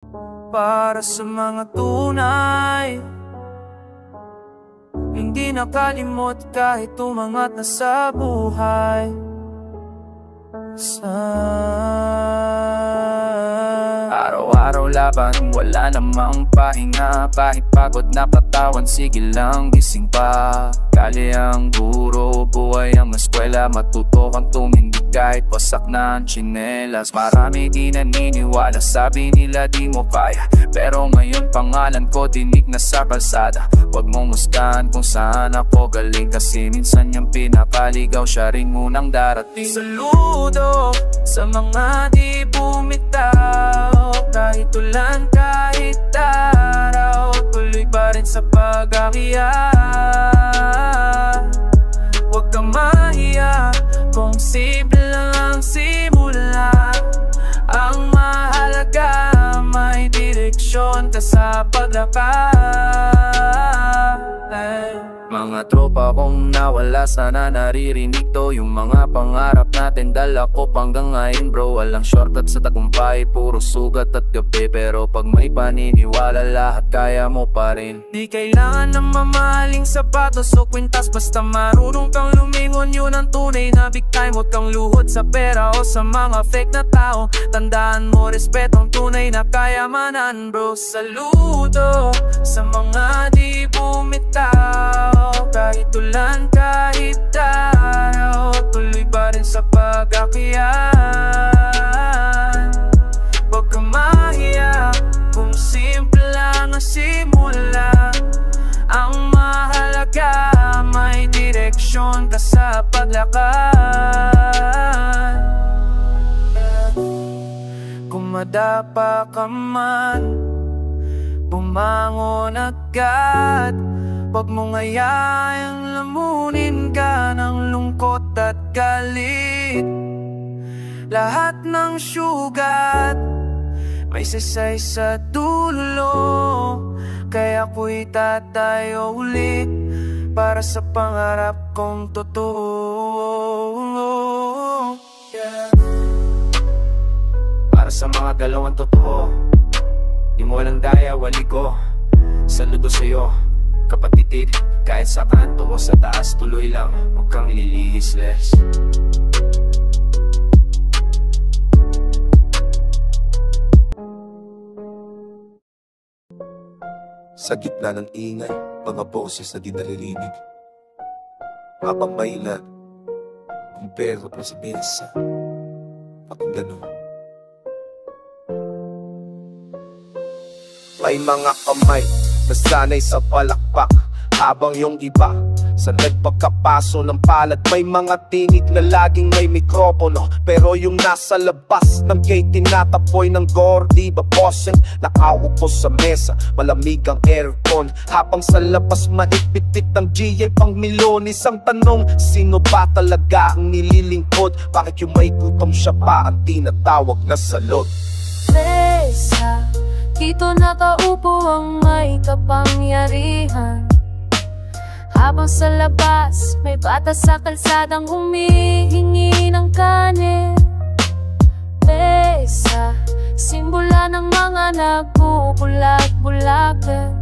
Para sa mga tunay, hindi nakalimot kahit umangat na sa buhay. Araw-araw laban, wala namang pahinga. Kahit pagod na katawan, sige lang, gising pa. Kali ang guro, buhay ang eskwela. Matuto kang tumindi kahit wasak na ang tsinelas. Marami di naniniwala, sabi nila di mo kaya. Pero ngayon pangalan ko dinig na sa kalsada. Huwag mong husgahan kung saan ako galing, kasi minsan yung pinapaligaw siya rin munang darating. Saludo sa mga di bumitaw, kahit ulan, kahit araw, tuloy pa rin sa pag-akyat. Huwag kang mahiya kung simple lang ang simula. Ang mahalaga, may direksyon ka sa paglakad. Mga tropa kong nawala, sana naririnig to. Yung mga pangarap natin, dala ko hanggang ngayon bro. Walang shortcut sa tagumpay, puro sugat at gabi. Pero pag may paniniwala, lahat kaya mo pa rin. Di kailangan ng mamahaling sapatos o kwintas, basta marunong kang lumingon, yun ang tunay na big time. Huwag kang luhod sa pera o sa mga fake na tao. Tandaan mo, respeto ang tunay na kayamanan bro. Saludo sa mga di bumitaw, kahit ulan, kahit araw, tuloy pa rin sa pag-akyat. Huwag kang mahiya kung simple lang ang simula. Ang mahalaga, may direksyon ka sa paglakad. Kung madapa ka man, bumangon agad. Huwag mong hayaan lamunin ka ng lungkot at galit. Lahat ng syugat may sasay sa dulo, kaya ako'y tatayo ulit para sa pangarap kong totoo. Para sa mga galawang totoo, di mo walang daya, wali ko. Saludo sa'yo kapatid, kahit sa kanto o sa taas, tuloy lang, huwag kang ililihis less. Sa gitna ng ingay, mga boses na di naririnig. Habang may ilan, kumpero pa si Bensa. Pakinggan mo. May mga kamay nasanay sa palakpak, habang yung iba sa nagpagkapaso ng palad. May mga tinig na laging may mikropono, pero yung nasa labas ng gate tinatapoy ng gordi ba bossing. Nakaupo sa mesa, malamig ang aircon, habang sa labas maipit-pit ng GA pang milonis. Ang tanong, sino ba talaga ang nililingkod? Bakit yung may gutom siya pa ang tinatawag na salot? Mesa, dito nakaupo ang may kapangyarihan, habang sa labas may bata sa kalsadang humihingi ng kanin. Mesa, simbola ng mga nagbubulag-bulagan.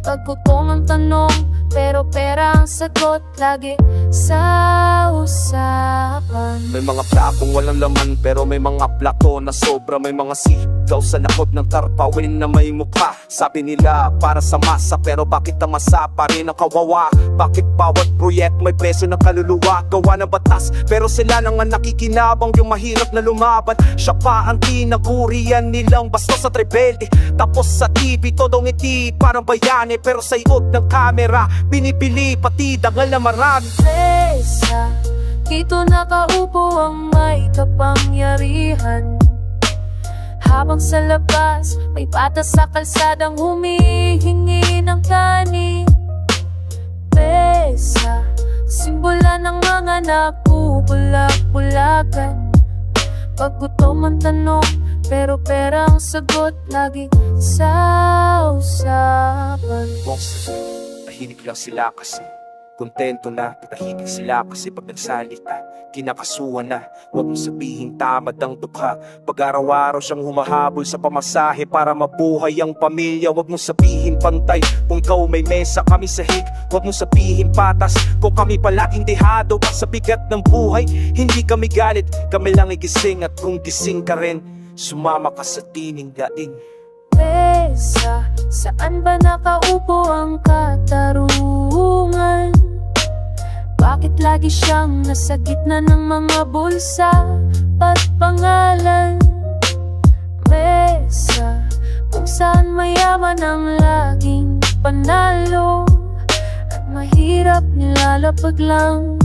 Pag gutom ang tanong, pero pera ang sagot, lagi sa usapan. May mga plakong walang laman, pero may mga plato na sobra. May mga sigaw sa lakot ng tarpawin na may mukha. Sabi nila para sa masa, pero bakit ang masa pa rin ang kawawa? Bakit bawat proyekto may preso ng kaluluwa? Gawa ng batas, pero sila nang nakikinabang yung mahirap na lumaban. Siya pa ang tinagurian nilang bastos at rebelde. Tapos sa TV, todong ngiti parang bayani, pero sa iod ng kamera binibili pati dangal na marami. Mesa, dito nakaupo ang may kapangyarihan, habang sa labas may bata sa kalsadang humihingi ng kanin. Mesa, simbola ng mga nagbubulag-bulagan. Pag gutom ang tanong, pero pera ang sagot, lagi sa usapan. Tahimik lang sila kasi Kontento na, tahimik sila kasi pag nagsalita kinakasuhan na. Huwag mong sabihin tamad ang dukha, pag araw-araw siyang humahabol sa pamasahe para mabuhay ang pamilya. Huwag mong sabihin pantay kung ikaw may mesa kami sahig. Huwag mong sabihin patas kung kami palaging dehado sa bigat ng buhay. Hindi kami galit, kami lang igising, at kung gising ka rin, sumama ka sa tining daing. Mesa, saan ba nakaupo ang katarungan? Bakit lagi siyang nasa gitna ng mga bulsa at pangalan? Mesa, kung saan mayaman ang laging panalo, at mahirap nilalapag lang,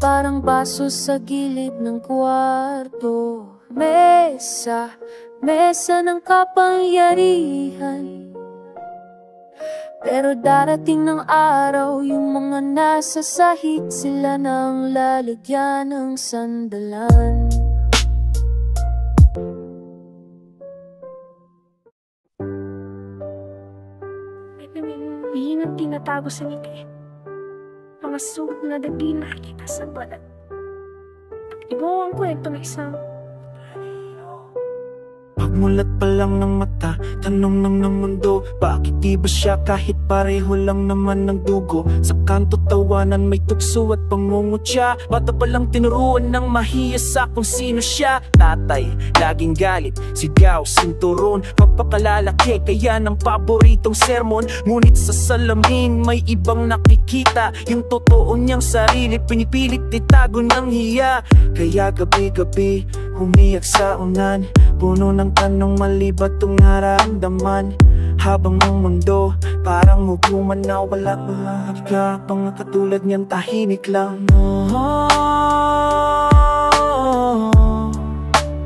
parang baso sa gilid ng kwarto. Mesa, mesa ng kapangyarihan, pero darating ng araw, yung mga nasa sahig, sila nang lalagyan ng sandalan. May hinang tinatago sa ngiti, mga sugat na dati nakikita sa balat. Iba ang kwento ng isang pagmulat pa lang ng mata, tanong ng mundo, bakit di ba siya kahit pareho lang naman ng dugo? Sa kanto tawanan may tukso at pangungutya, bata pa lang tinuruan ng mahiya sa kung sino siya. Tatay, laging galit, sigaw, sinturon, magpakalalaki kaya ng paboritong sermon. Ngunit sa salamin may ibang nakikita, yung totoo niyang sarili pinipilit itago ng hiya. Kaya gabi-gabi humiyak sa unan, puno ng tanong mali ba itong naramdaman? Habang ang mundo parang muguman na wala ka pang katulad niyan, tahimik lang.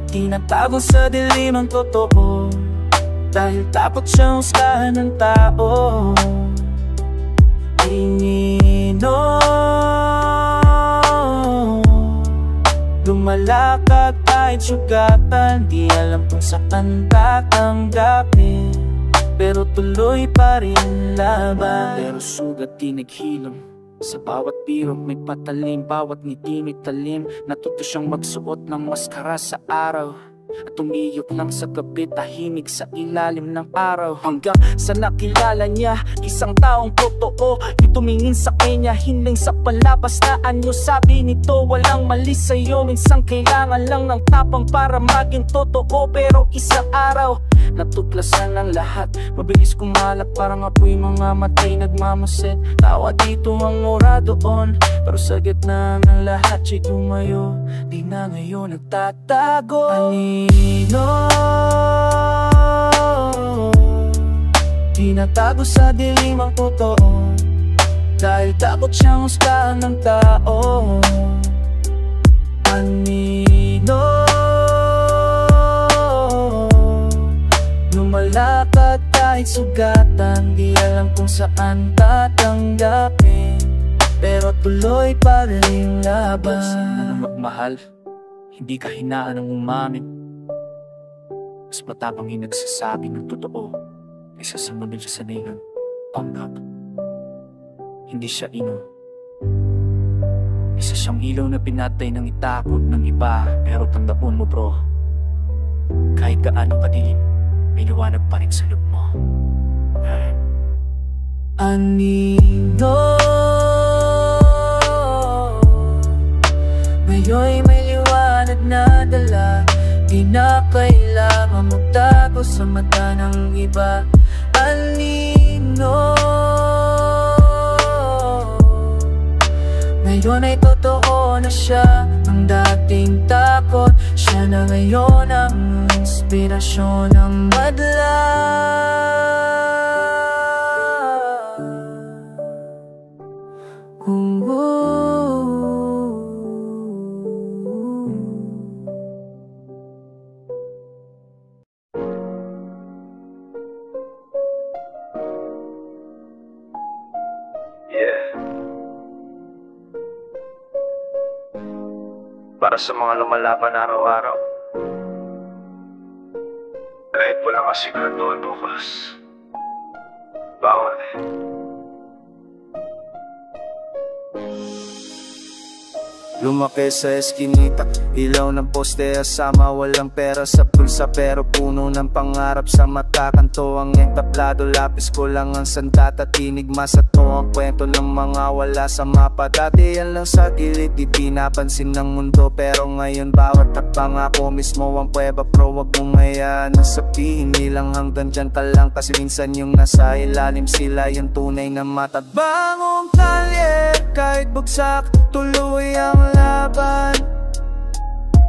Tinatago sa dilim ang totoo, dahil takot siyang huskahan ng tao. Lumalakad kahit sugatan, di alam kung saan tatanggapin, pero tuloy pa rin laban. Pero sugat di naghilom, sa bawat biro may patalim, bawat ngiti may talim. Natuto siyang magsuot ng maskara sa araw, at umiyok lang sa gabi, tahimik sa ilalim ng araw. Hanggang sa nakilala niya isang taong totoo, yung tumingin sa kanya hiling sa palabas na anyo. Sabi nito, walang mali sa'yo, minsan kailangan lang ng tapang para maging totoo. Pero isang araw natuklasan ng lahat, mabilis kumalat parang apoy, mga matay nagmamasid. Tawa dito ang ora doon, pero sa gitna ng lahat siya'y tumayo, di na ngayon nagtatago. Anino tinatago sa dilim ang totoo, dahil takot siyang huskahan ng tao. Anino lumalakad kahit sugatan, di alam kung saan tatanggapin, pero tuloy pa rin laban. Sana na magmahal, hindi ka hinaan ng umamin. Mas matapang yung nagsasabi ng totoo kaysa sa nunod sa sanayan. Panggap, hindi siya ino. Isa siyang ilaw na pinatay ng itakot ng iba. Pero tandaan mo bro, kahit gaano kadilim, may liwanag pa rin sa loob mo. Anino ngayon may liwanag na dala, di na kailangan magtago sa mata ng iba. Anino ngayon ay totoo na siya, ang dating takot siya na ngayon ang inspirasyon ng madla. Para sa mga lumalaban araw-araw, kahit wala ka siguraduhan bukas, bawal. Lumaki sa eskinita, ilaw ng poste asama, walang pera sa pulsa pero puno ng pangarap sa mata. Kanto ang entablado, lapis ko lang ang sandata, tinigma sa to ang kwento ng mga wala sa mapa. Dati yan lang sa gilid, di pinapansin ng mundo, pero ngayon bawat takbang ako mismo ang pweba. Pro wag mong hayaan na sabihin nilang hanggang dyan ka lang, kasi minsan yung nasa ilalim sila yung tunay na mata. Bangong kalye, kahit bugsak, tuloy ang laban.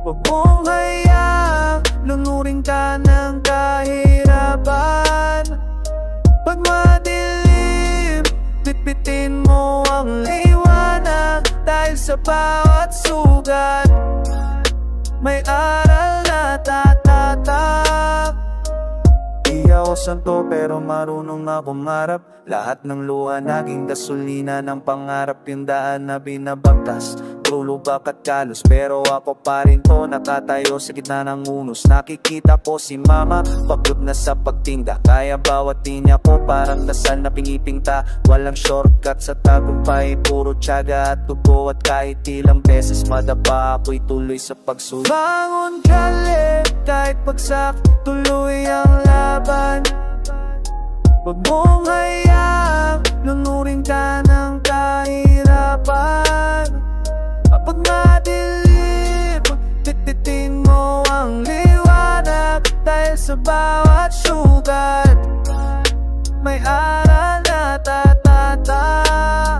Huwag mong hayaan, lunurin ka ng kahirapan. Pag madilim, pitpitin mo ang liwanag, dahil sa bawat sugat may aral na tatatak. Di ako santo pero marunong na kumarap, lahat ng luha naging gasolina ng pangarap. Yung daan na binabagtas, lulubak at kalos, pero ako pa rin to nakatayo sa gitna ng unos. Nakikita ko si mama, pagod na sa pagtinda, kaya bawat linya ko parang dasal na pinipinta. Walang shortcut sa tagumpay, puro tiyaga at tubo, at kahit ilang beses madapa, ako'y tuloy sa pagsulong. Bangon kali, kahit pagsak, tuloy ang laban. Huwag mong hayaan, lunurin ka ng kahirapan. Kapag madilim, tititin mo ang liwanag, dahil sa bawat sugat may aral na tatatak.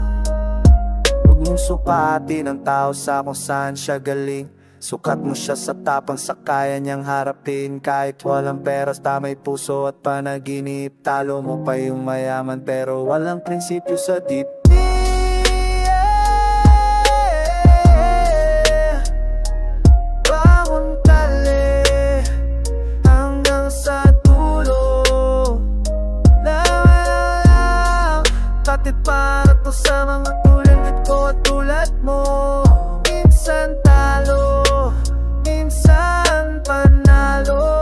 Huwag mong sukatin ang tao sa kung saan siya galing, sukat mo siya sa tapang sa kaya niyang harapin. Kahit walang pera, may puso at panaginip, talo mo pa yung mayaman pero walang prinsipyo sa dibdib. Bangon tali hanggang sa dulo, lang tatid para to sa mga tulad ko at tulad mo. Minsan talo, minsan panalo,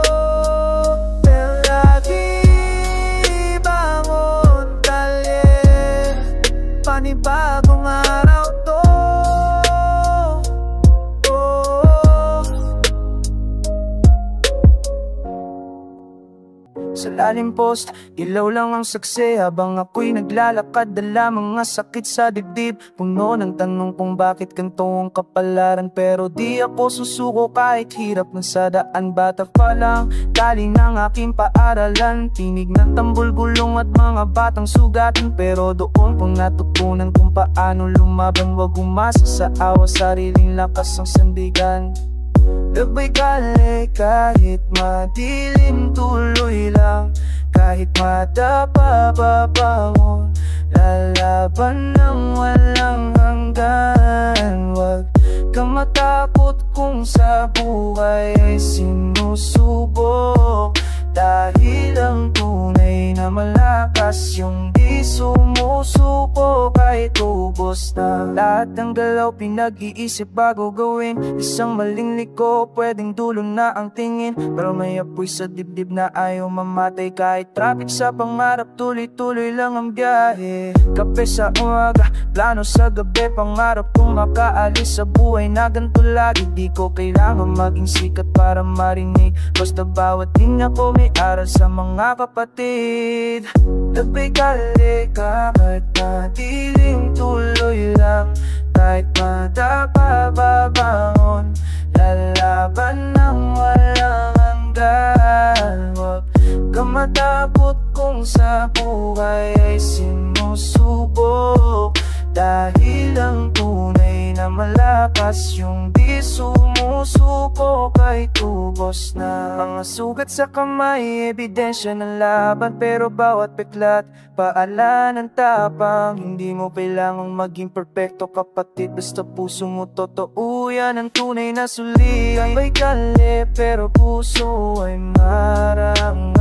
pero lagi bangon kalye, panibagong araw to. Sa lalim post, ilaw lang ang saksi, habang ako'y naglalakad, dala mga sakit sa dibdib. Puno ng tanong kung bakit ganito ang kapalaran, pero di ako susuko kahit hirap na sa daan. Bata pa lang, galing ng aking paaralan, tinig ng tambol, gulong at mga batang sugatan, pero doon pang natutunan kung paano lumaban. Wag umasa sa awa, sariling lakas ang sandigan. Labay kali, kahit madilim, tuloy lang. Kahit madapa pabangon, lalaban ng walang hanggan. Wag kang matakot kung sa buhay ay sinusubok, dahil ang tunay na malakas yung di sumusuko kahit ubos na. Lahat ng galaw pinag-iisip bago gawin, isang maling liko pwedeng dulo na ang tingin, pero may apoy sa dibdib na ayaw mamatay. Kahit traffic sa pangarap, tuloy-tuloy lang ang biyahe. Kape sa umaga, plano sa gabi, pangarap kong makaalis sa buhay na ganito lagi. Di ko kailangan maging sikat para marinig, basta bawat linya ko may aral sa mga kapatid. Labay kali, kahit madilim, tuloy lang. Kahit madapa babangon, lalaban ng walang hanggan. Wag kang matakot kung sa buhay ay sinusubok, dahil ang tunay na malakas yung di sumusuko kahit ubos na. Mga sugat sa kamay, ebidensya ng laban, pero bawat peklat, paalan ng tapang. Hindi mo kailangang maging perfecto kapatid, basta puso mo totoo, yan ang tunay na suli. Ay may kali, pero puso ay marangal.